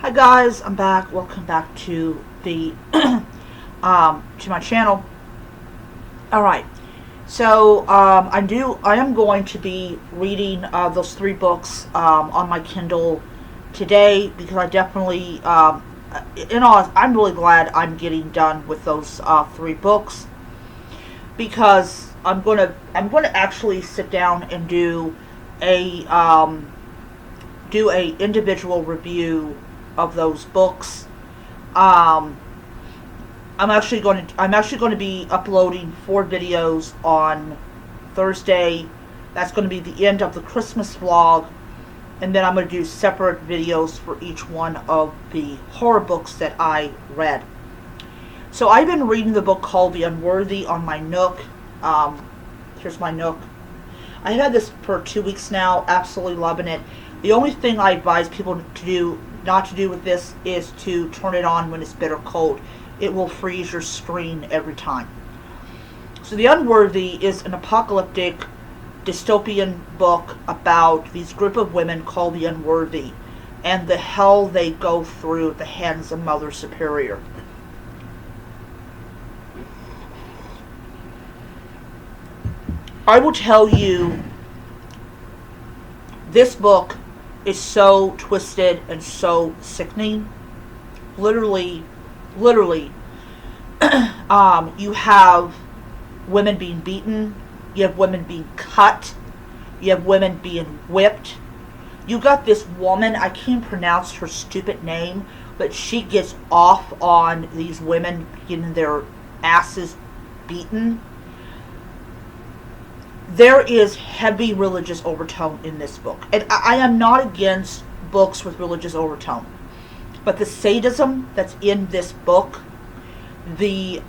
Hi guys, I'm back. Welcome back to the to my channel. All right, so I am going to be reading those three books on my Kindle today because I definitely, I'm really glad I'm getting done with those three books because I'm gonna actually sit down and a um, do a individual review of those books. Um, I'm actually going to be uploading 4 videos on Thursday. That's going to be the end of the Christmas vlog, and then I'm going to do separate videos for each one of the horror books that I read. So I've been reading the book called The Unworthy on my Nook. Here's my Nook. I've had this for 2 weeks now, absolutely loving it. The only thing I advise people not to do with this, is to turn it on when it's bitter cold. It will freeze your screen every time. So The Unworthy is an apocalyptic dystopian book about these group of women called the Unworthy and the hell they go through at the hands of Mother Superior. I will tell you, this book is so twisted and so sickening. Literally, you have women being beaten, you have women being cut, you have women being whipped. You got this woman, I can't pronounce her stupid name, but she gets off on these women getting their asses beaten. There is heavy religious overtone in this book. And I am not against books with religious overtone. But the sadism that's in this book, the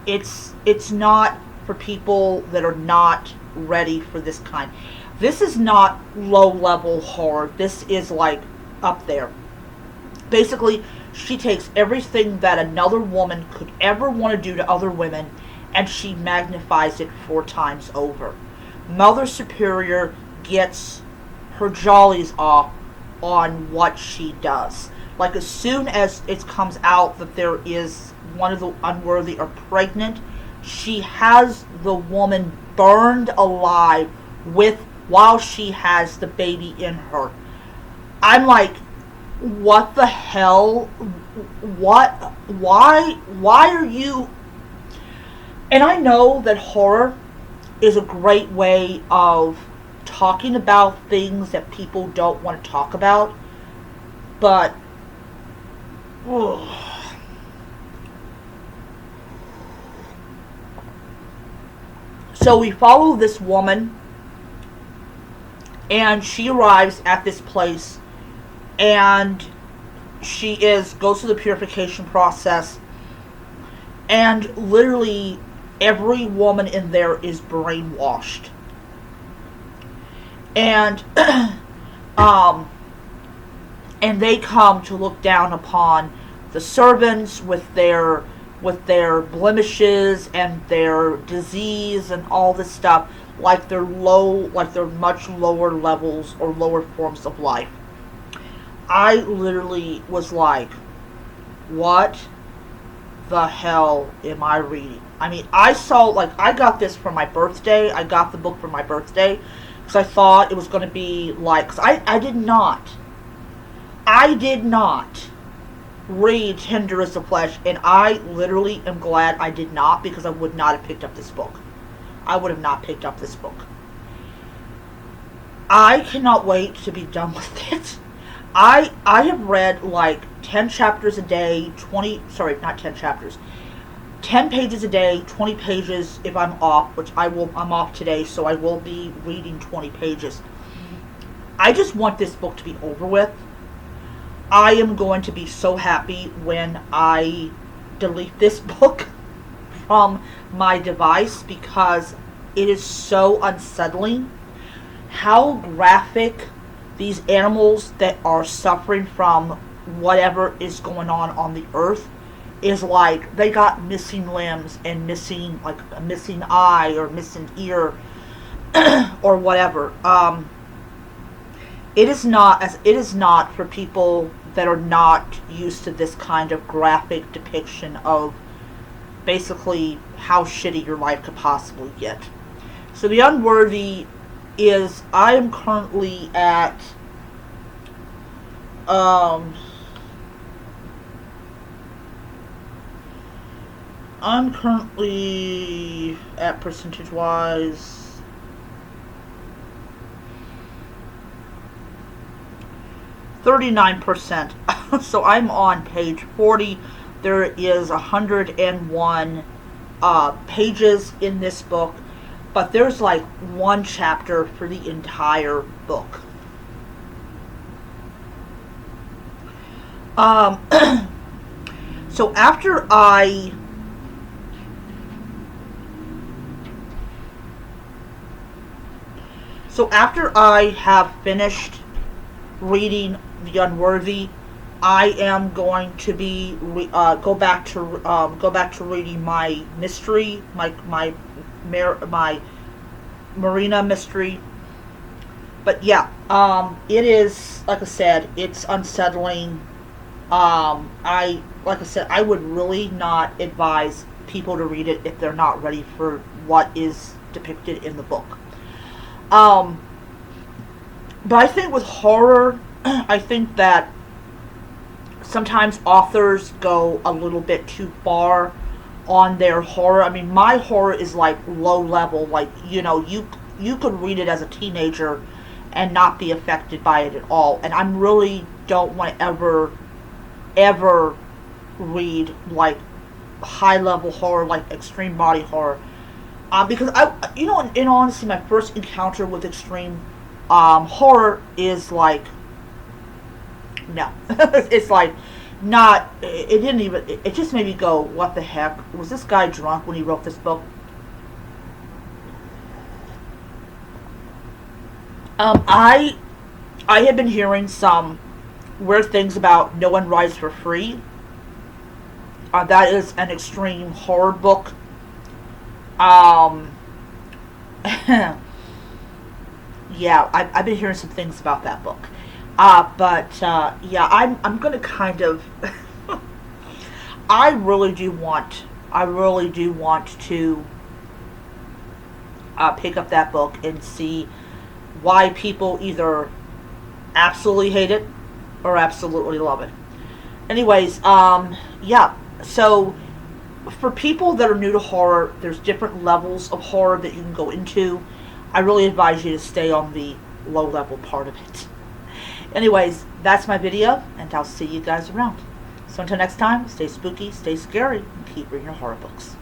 it's not for people that are not ready for this kind. This is not low level horror. This is like up there. Basically, she takes everything that another woman could ever want to do to other women and she magnifies it 4 times over. Mother Superior gets her jollies off on what she does. Like, as soon as it comes out that there is one of the Unworthy are pregnant, she has the woman burned alive while she has the baby in her. I'm like, what the hell? What? Why are you? And I know that horror is a great way of talking about things that people don't want to talk about, but so we follow this woman, and she arrives at this place, and she goes through the purification process, and literally every woman in there is brainwashed. And and they come to look down upon the servants with their blemishes and their disease and all this stuff, like they're much lower levels or lower forms of life. I literally was like, what the hell am I reading? I mean, I got this for my birthday. I got the book for my birthday because I thought it was going to be like, cause I did not read Tender as the Flesh, and I literally am glad I did not, because I would not have picked up this book. I would have not picked up this book. I cannot wait to be done with it. I have read like 10 chapters a day, 10 pages a day, 20 pages if I'm off, which I'm off today, so I will be reading 20 pages. I just want this book to be over with. I am going to be so happy when I delete this book from my device, because it is so unsettling how graphic these animals that are suffering from whatever is going on the earth is. Like, they got missing limbs and missing, like, a missing eye or missing ear or whatever. it is not for people that are not used to this kind of graphic depiction of basically how shitty your life could possibly get. So the Unworthy is, I am currently at I'm currently at percentage wise 39%. So I'm on page 40. There is 101 pages in this book, but there's like one chapter for the entire book. So after I have finished reading The Unworthy, I am going to be go back to reading my mystery, my Marina mystery. But yeah, it is, like I said, it's unsettling. I would really not advise people to read it if they're not ready for what is depicted in the book. But I think with horror, I think that sometimes authors go a little bit too far on their horror. I mean, my horror is like low level. Like, you could read it as a teenager and not be affected by it at all. And I really don't want to ever read like high level horror, like extreme body horror. Because in honesty, my first encounter with extreme horror is like, no. It's like, not, it didn't even, it just made me go, what the heck? Was this guy drunk when he wrote this book? I had been hearing some weird things about No One Rides for Free. That is an extreme horror book. Yeah, I've been hearing some things about that book. Yeah, I'm gonna kind of, I really do want to pick up that book and see why people either absolutely hate it or absolutely love it. Anyways, yeah, so for people that are new to horror, there's different levels of horror that you can go into. I really advise you to stay on the low level part of it. Anyways, that's my video, and I'll see you guys around. So until next time, stay spooky, stay scary, and keep reading your horror books.